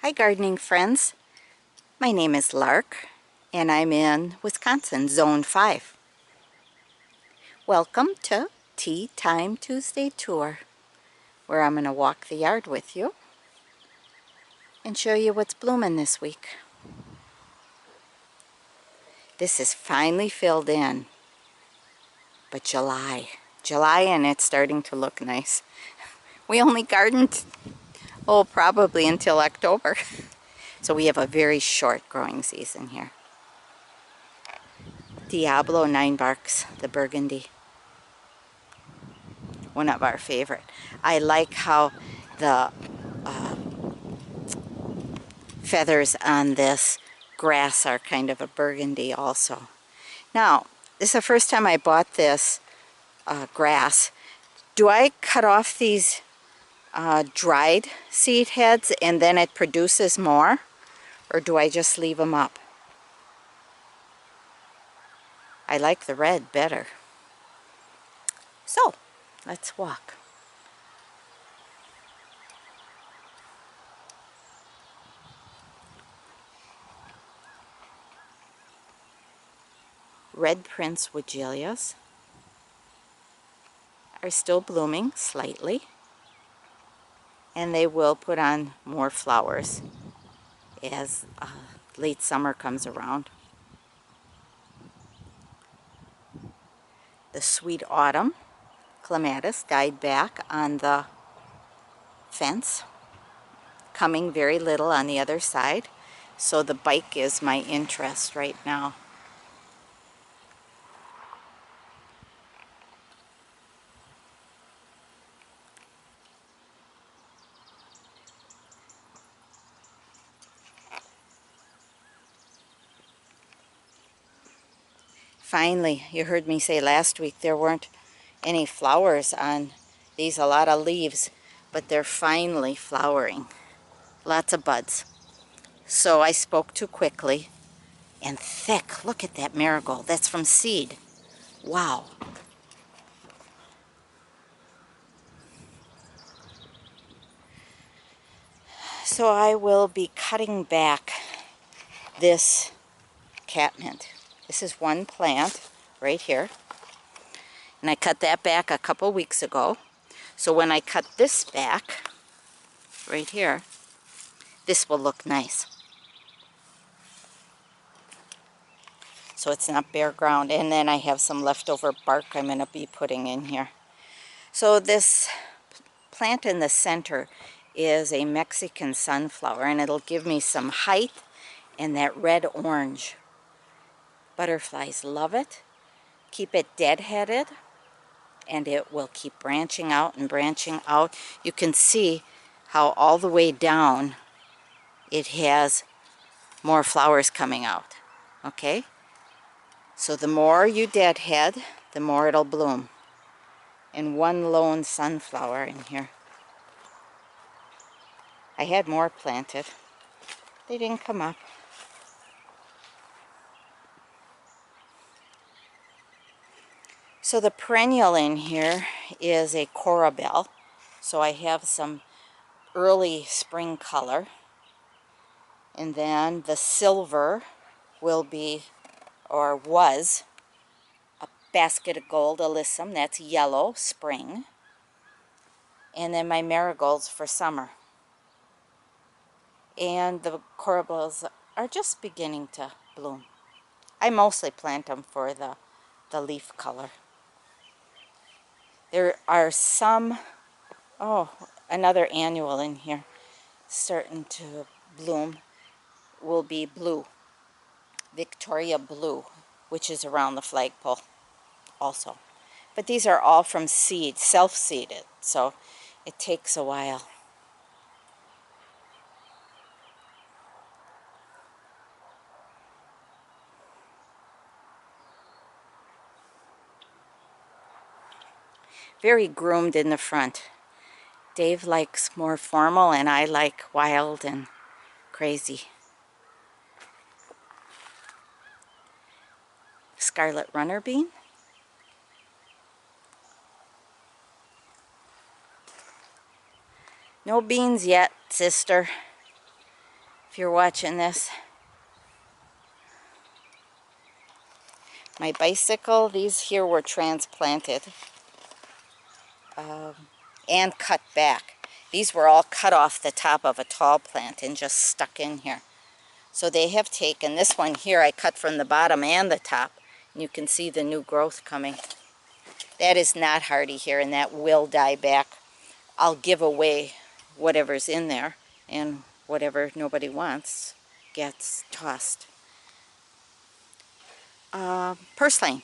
Hi gardening friends, my name is Lark and I'm in Wisconsin, Zone 5. Welcome to Tea Time Tuesday Tour, where I'm going to walk the yard with you and show you what's blooming this week. This is finally filled in, but July and it's starting to look nice. We only gardened, probably until October. So we have a very short growing season here. Diablo 9 Barks, the burgundy. One of our favorite. I like how the feathers on this grass are kind of a burgundy also. Now, this is the first time I bought this grass. Do I cut off these dried seed heads and then it produces more? Or do I just leave them up? I like the red better. So, let's walk. Red Prince Weigelias are still blooming slightly, and they will put on more flowers as late summer comes around. The Sweet Autumn clematis died back on the fence, coming very little on the other side, so the bike is my interest right now. Finally, you heard me say last week there weren't any flowers on these, a lot of leaves, but they're finally flowering. Lots of buds. So I spoke too quickly. And thick. Look at that marigold. That's from seed. Wow. So I will be cutting back this catmint. This is one plant right here. And I cut that back a couple weeks ago. So when I cut this back, right here, this will look nice. So it's not bare ground. And then I have some leftover bark I'm going to be putting in here. So this plant in the center is a Mexican sunflower, and it'll give me some height and that red-orange. Butterflies love it. Keep it dead-headed, and it will keep branching out and branching out. You can see how all the way down it has more flowers coming out. Okay? So the more you deadhead, the more it'll bloom. And one lone sunflower in here. I had more planted. They didn't come up. So the perennial in here is a coral. So I have some early spring color. And then the silver will be, or was, a basket of gold alyssum. That's yellow, spring. And then my marigolds for summer. And the corals are just beginning to bloom. I mostly plant them for the leaf color. There are some, another annual in here starting to bloom. Will be blue, Victoria blue, which is around the flagpole also. But these are all from seed, self-seeded, so it takes a while. Very groomed in the front. Dave likes more formal, and I like wild and crazy. Scarlet runner bean. No beans yet, sister. if you're watching this. My bicycle, these here were transplanted and cut back. These were all cut off the top of a tall plant and just stuck in here. So they have taken this one here, I cut from the bottom and the top. And you can see the new growth coming. That is not hardy here, and that will die back. I'll give away whatever's in there, and whatever nobody wants gets tossed. Purslane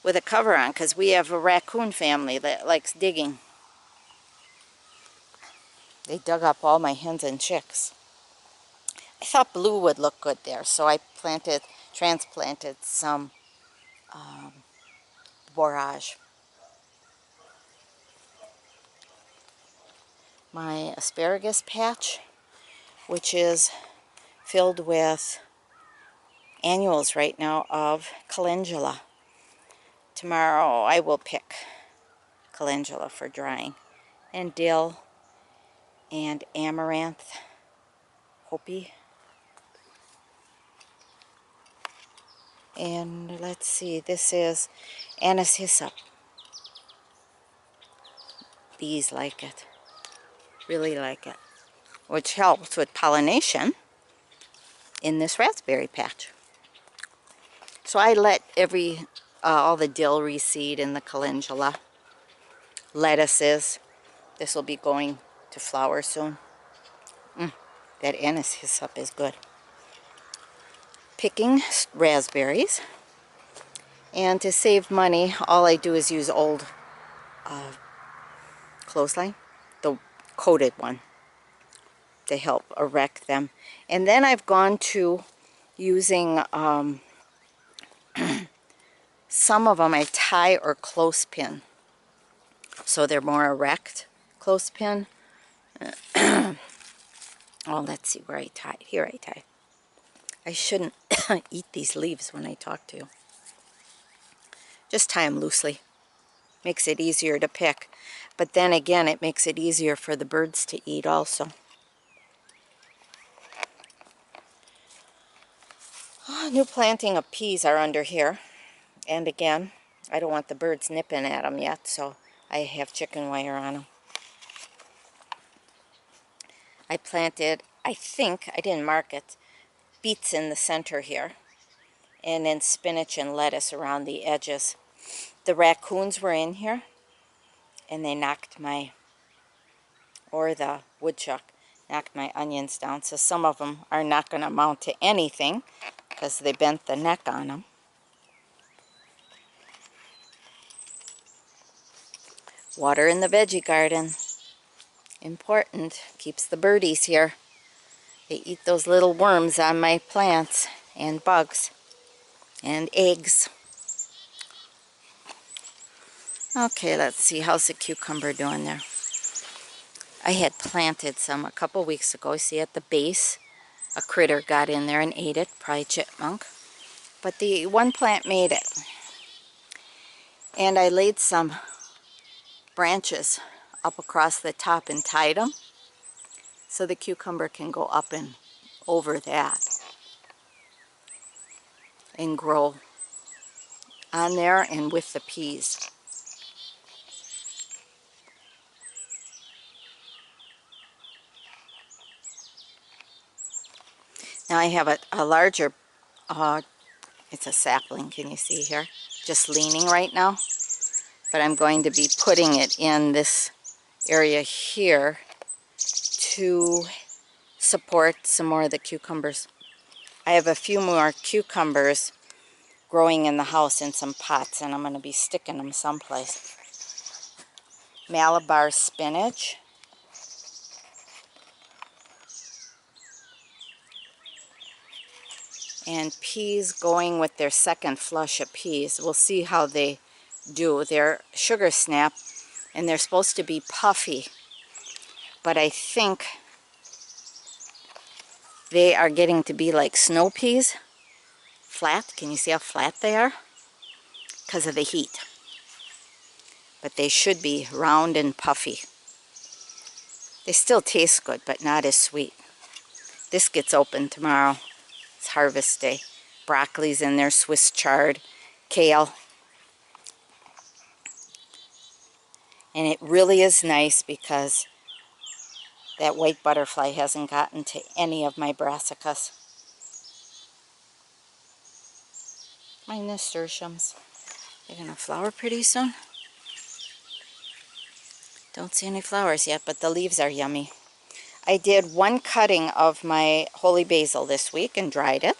with a cover on, because we have a raccoon family that likes digging. They dug up all my hens and chicks. I thought blue would look good there, so I transplanted some borage. My asparagus patch, which is filled with annuals right now of calendula. Tomorrow I will pick calendula for drying, and dill and amaranth, hopi, and let's see, this is anise hyssop. Bees like it, really like it, which helps with pollination in this raspberry patch. So I let all the dill reseed in the calendula. Lettuces, this will be going to flower soon. That anise hyssop is good. Picking raspberries, and to save money, all I do is use old clothesline, the coated one, to help erect them. And then I've gone to using some of them I tie or clothespin, so they're more erect. Clothespin. Oh, let's see where I tie. Here I tie. I shouldn't eat these leaves when I talk to you. Just tie them loosely. Makes it easier to pick. But then again, it makes it easier for the birds to eat also. Oh, new planting of peas are under here. And again, I don't want the birds nipping at them yet, so I have chicken wire on them. I planted, I think, I didn't mark it, beets in the center here, and then spinach and lettuce around the edges. The raccoons were in here, and they knocked the woodchuck knocked my onions down, so some of them are not going to amount to anything because they bent the neck on them. Water in the veggie garden. Important. Keeps the birdies here. They eat those little worms on my plants, and bugs, and eggs. Okay, let's see. How's the cucumber doing there? I had planted some a couple weeks ago. See, at the base, a critter got in there and ate it, probably chipmunk. But the one plant made it. And I laid some branches up across the top and tied them, so the cucumber can go up and over that and grow on there and with the peas. Now I have a larger, it's a sapling, can you see here? Just leaning right now. But I'm going to be putting it in this area here to support some more of the cucumbers. I have a few more cucumbers growing in the house in some pots, and I'm going to be sticking them someplace. Malabar spinach. And peas going with their second flush of peas. We'll see how they do. They're sugar snap, and they're supposed to be puffy. But I think they are getting to be like snow peas. Flat. Can you see how flat they are? Because of the heat. But they should be round and puffy. They still taste good, but not as sweet. This gets open tomorrow. It's harvest day. Broccoli's in there, Swiss chard, kale. And it really is nice because that white butterfly hasn't gotten to any of my brassicas. My nasturtiums. They're going to flower pretty soon. Don't see any flowers yet, but the leaves are yummy. I did one cutting of my holy basil this week and dried it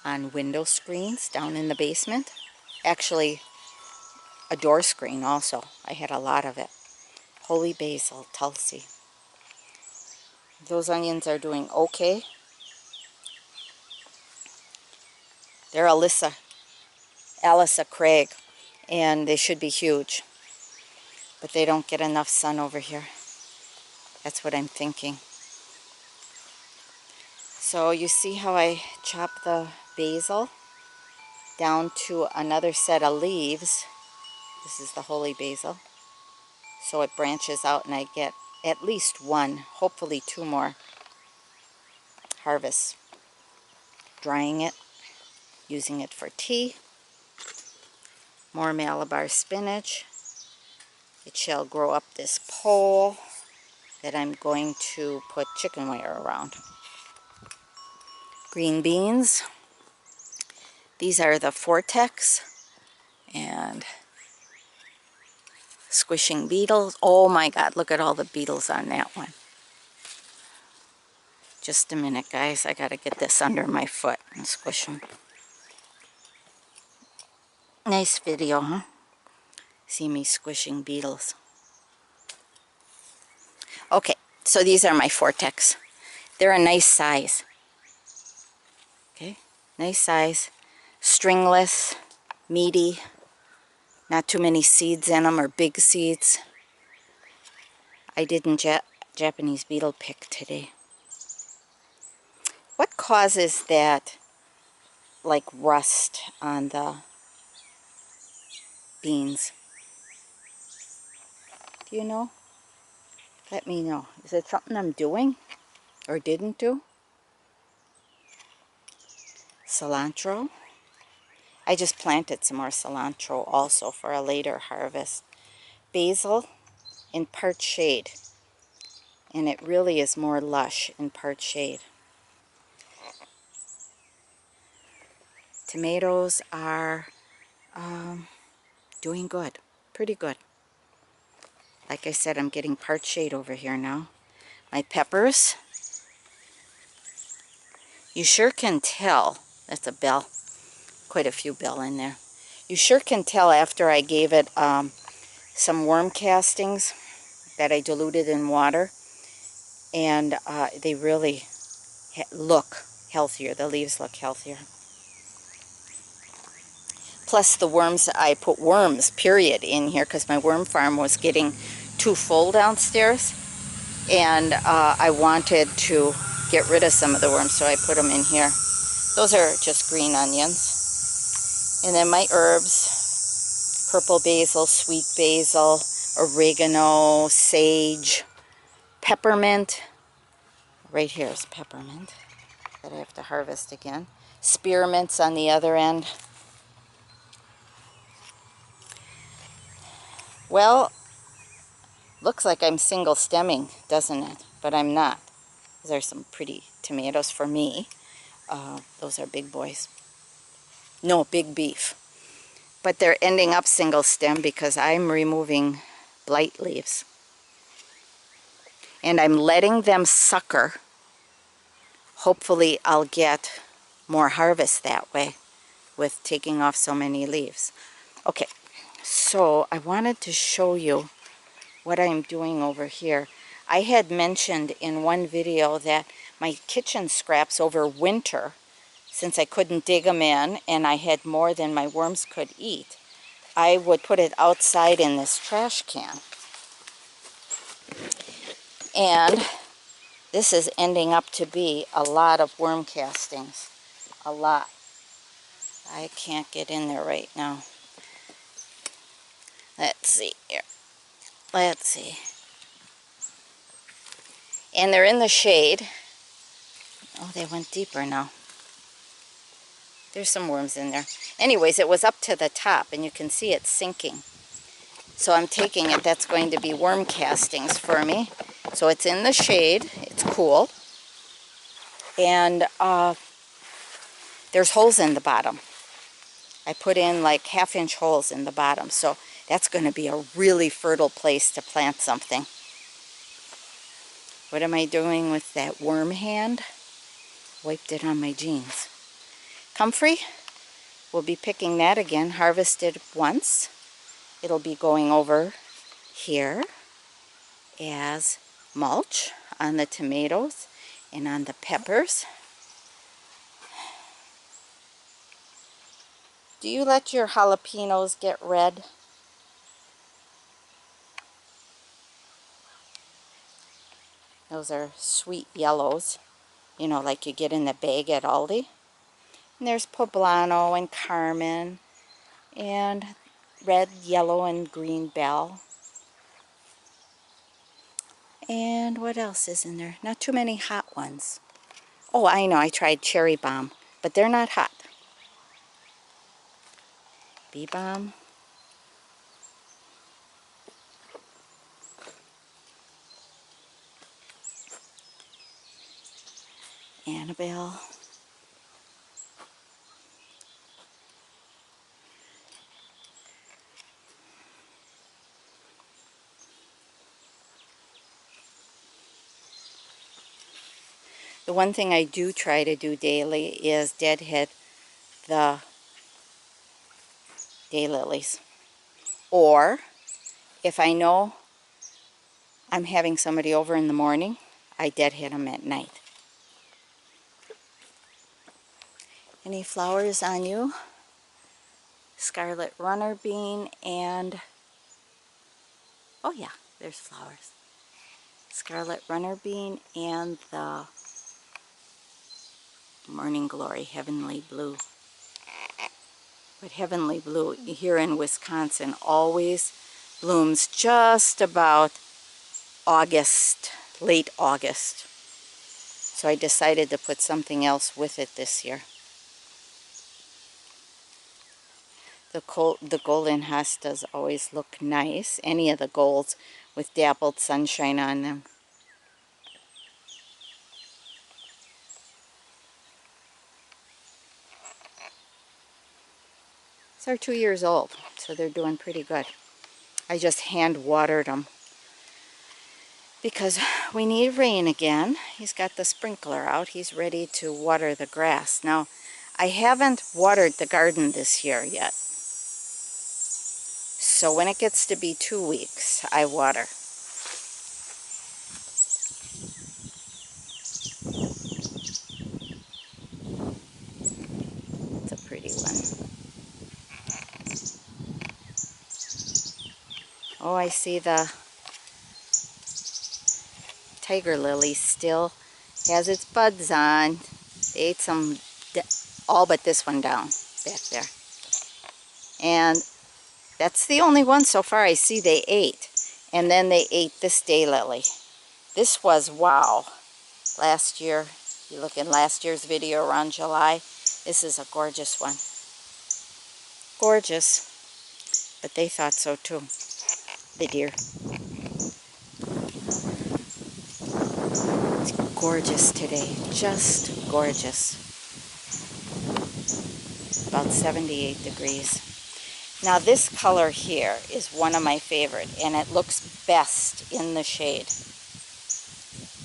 on window screens down in the basement. Actually, a door screen also. I had a lot of it. Holy basil, Tulsi. Those onions are doing okay. They're Alyssa Craig, and they should be huge. But they don't get enough sun over here. That's what I'm thinking. So you see how I chop the basil down to another set of leaves. This is the holy basil. So it branches out and I get at least one, hopefully two more harvests. Drying it, using it for tea. More Malabar spinach. It shall grow up this pole that I'm going to put chicken wire around. Green beans. These are the Vortex and squishing beetles. Oh my God, look at all the beetles on that one. Just a minute, guys. I gotta get this under my foot and squish them. Nice video, huh? See me squishing beetles. Okay, so these are my Vortex. They're a nice size. Okay, nice size. Stringless, meaty, not too many seeds in them or big seeds. I didn't Japanese beetle pick today. What causes that, like, rust on the beans? Do you know? Let me know. Is it something I'm doing or didn't do? Cilantro. I just planted some more cilantro also for a later harvest. Basil in part shade. And it really is more lush in part shade. Tomatoes are doing good. Pretty good. Like I said, I'm getting part shade over here now. My peppers. You sure can tell. That's a bell. Quite a few bell in there. You sure can tell after I gave it some worm castings that I diluted in water. And they really look healthier. The leaves look healthier. Plus the worms, I put worms, period, in here because my worm farm was getting too full downstairs. And I wanted to get rid of some of the worms, so I put them in here. Those are just green onions. And then my herbs, purple basil, sweet basil, oregano, sage, peppermint. Right here is peppermint that I have to harvest again. Spearmints on the other end. Well, looks like I'm single stemming, doesn't it? But I'm not. Those are some pretty tomatoes for me. Those are big boys. No, big beef. But they're ending up single stem because I'm removing blight leaves. And I'm letting them sucker. Hopefully I'll get more harvest that way with taking off so many leaves. Okay, so I wanted to show you what I'm doing over here. I had mentioned in one video that my kitchen scraps over winter, since I couldn't dig them in and I had more than my worms could eat, I would put it outside in this trash can. And this is ending up to be a lot of worm castings. A lot. I can't get in there right now. Let's see here. Let's see. And they're in the shade. they went deeper now. There's some worms in there. Anyways, it was up to the top, and you can see it sinking. So I'm taking it, that's going to be worm castings for me. So it's in the shade, it's cool. And there's holes in the bottom. I put in like 1/2-inch holes in the bottom. So that's going to be a really fertile place to plant something. What am I doing with that worm hand? Wiped it on my jeans. Comfrey, we'll be picking that again, harvested once. It'll be going over here as mulch on the tomatoes and on the peppers. Do you let your jalapenos get red? Those are sweet yellows, you know, like you get in the bag at Aldi. And there's poblano and carmen and red, yellow, and green bell. And what else is in there? Not too many hot ones. Oh, I know, I tried cherry bomb, but they're not hot. Bee balm. Annabelle. The one thing I do try to do daily is deadhead the daylilies. Or if I know I'm having somebody over in the morning, I deadhead them at night. Any flowers on you? Scarlet runner bean and, oh yeah, there's flowers. Scarlet runner bean and the morning glory, heavenly blue. But heavenly blue here in Wisconsin always blooms just about August, late August. So I decided to put something else with it this year. The golden hostas always look nice, any of the golds with dappled sunshine on them. These are 2 years old, so they're doing pretty good. I just hand watered them because we need rain again. He's got the sprinkler out. He's ready to water the grass. Now, I haven't watered the garden this year yet. So when it gets to be 2 weeks, I water. It's a pretty one. Oh, I see the tiger lily still has its buds on. They ate some, all but this one down back there. And that's the only one so far I see they ate. And then they ate this daylily. This was, wow, last year. You look in last year's video around July. This is a gorgeous one. Gorgeous. But they thought so too. The deer. It's gorgeous today. Just gorgeous. About 78 degrees. Now this color here is one of my favorite, and it looks best in the shade.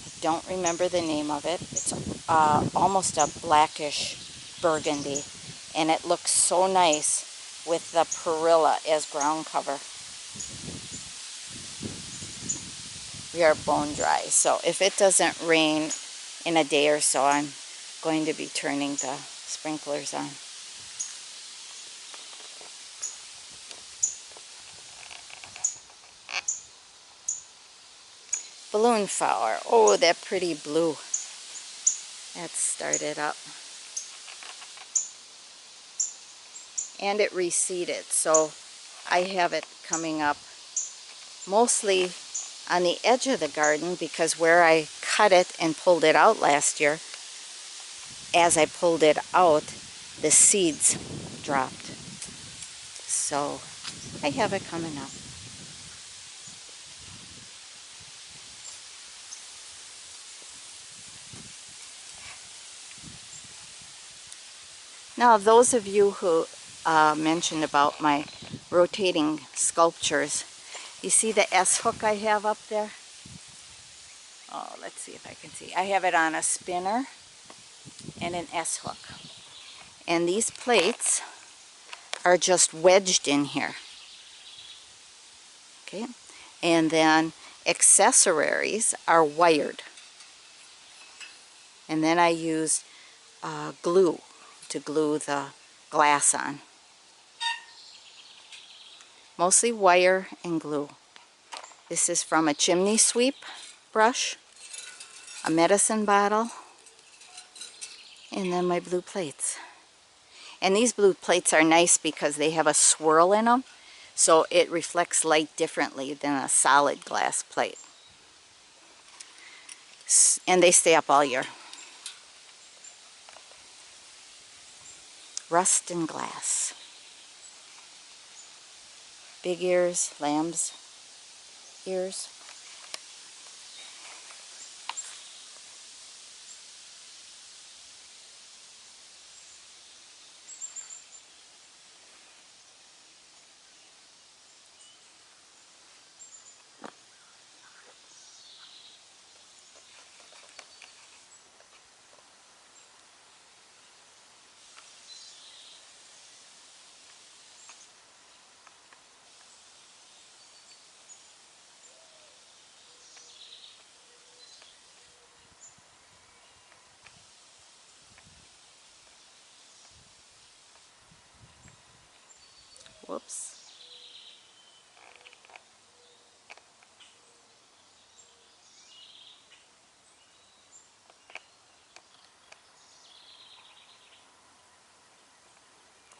I don't remember the name of it. It's almost a blackish burgundy, and it looks so nice with the perilla as ground cover. We are bone dry, so if it doesn't rain in a day or so, I'm going to be turning the sprinklers on. Balloon flower. Oh, that pretty blue. That's started up. And it reseeded, so I have it coming up mostly on the edge of the garden, because where I cut it and pulled it out last year, as I pulled it out, the seeds dropped. So I have it coming up. Now, those of you who mentioned about my rotating sculptures, you see the S hook I have up there? Oh, let's see if I can see. I have it on a spinner and an S hook. And these plates are just wedged in here. Okay? And then accessories are wired. And then I use glue to glue the glass on. Mostly wire and glue. This is from a chimney sweep brush, a medicine bottle, and then my blue plates. And these blue plates are nice because they have a swirl in them, so it reflects light differently than a solid glass plate. And they stay up all year. Rust and glass. Big ears, lamb's ears. Whoops.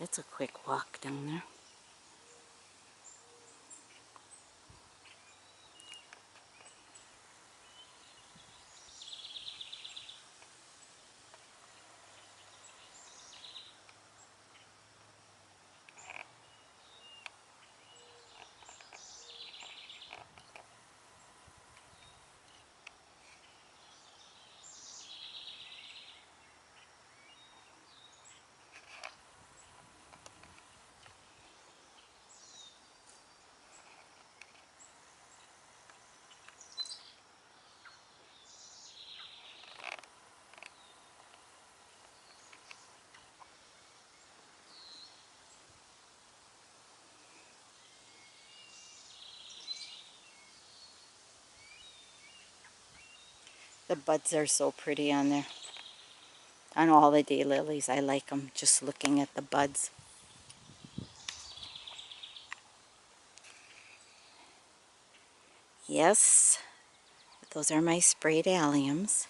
That's a quick walk down there. The buds are so pretty on there. On all the daylilies, I like them just looking at the buds. Yes, those are my sprayed alliums.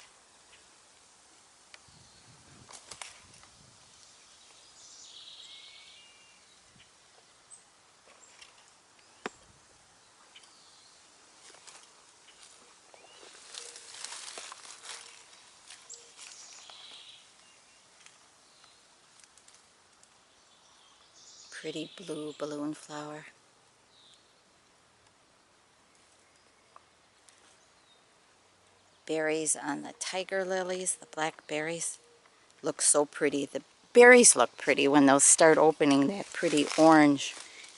Pretty blue balloon flower. Berries on the tiger lilies, the black berries, look so pretty. The berries look pretty when those start opening, that pretty orange,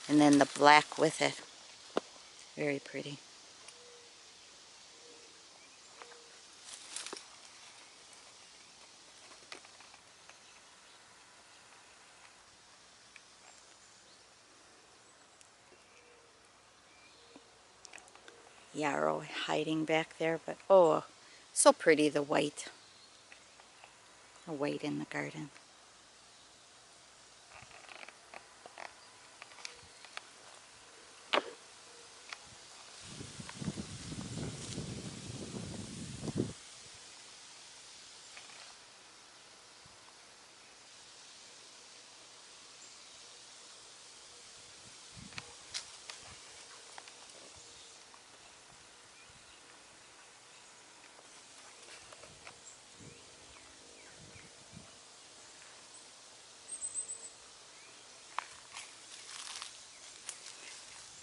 and then the black with it. Very pretty. Yarrow hiding back there, but oh, so pretty, the white. The white in the garden.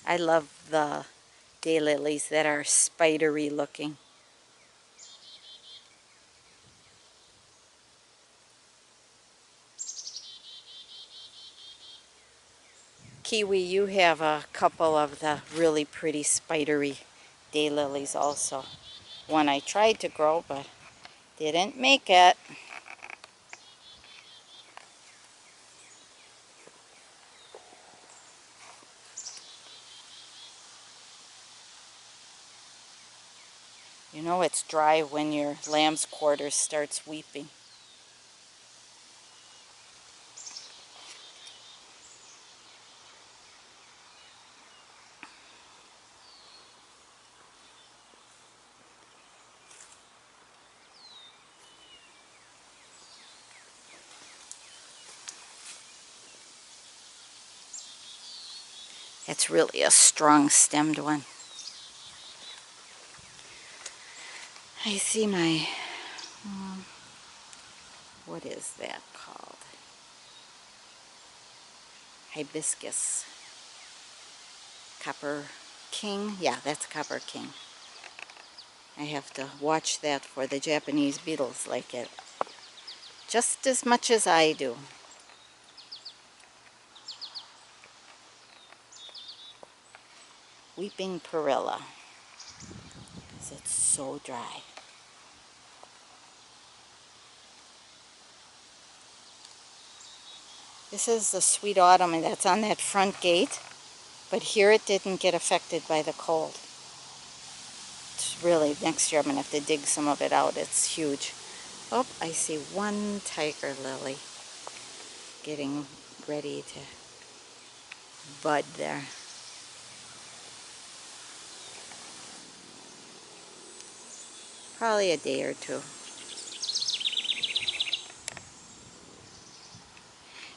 I love the daylilies that are spidery looking. Kiwi, you have a couple of the really pretty spidery daylilies also. One I tried to grow but didn't make it. You know it's dry when your lamb's quarters starts weeping. It's really a strong stemmed one. I see my, what is that called? Hibiscus. Copper King? Yeah, that's Copper King. I have to watch that for the Japanese beetles like it just as much as I do. Weeping perilla, because it's so dry. This is the sweet autumn, and that's on that front gate, but here it didn't get affected by the cold. It's really, next year I'm going to have to dig some of it out. It's huge. Oh, I see one tiger lily getting ready to bud there. Probably a day or two.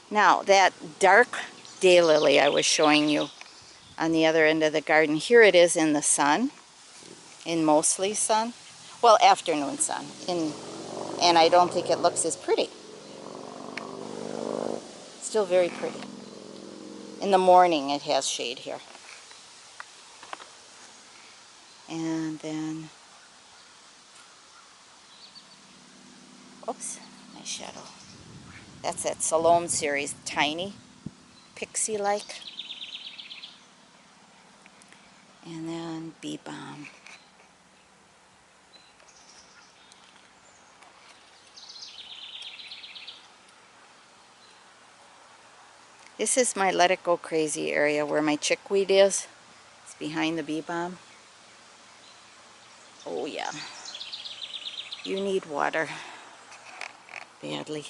Now, that dark daylily I was showing you on the other end of the garden, here it is in the sun, in mostly sun. Well, afternoon sun, and I don't think it looks as pretty. Still very pretty. In the morning it has shade here. And then, oops, my shadow. That's that Salome series, tiny, pixie-like. And then bee balm. This is my Let It Go Crazy area where my chickweed is. It's behind the bee balm. Oh yeah. You need water badly.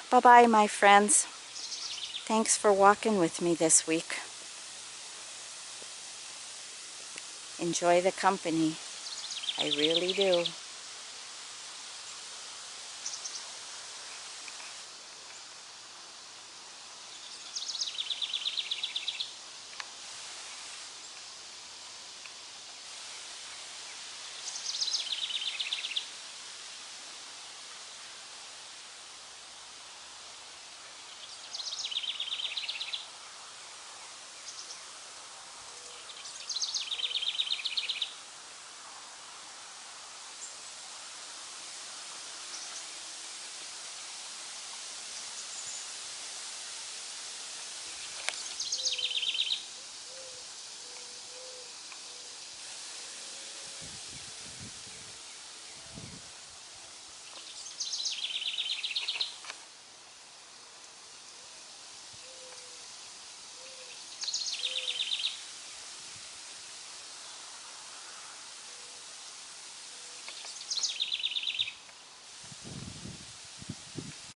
Bye-bye, my friends. Thanks for walking with me this week. Enjoy the company. I really do.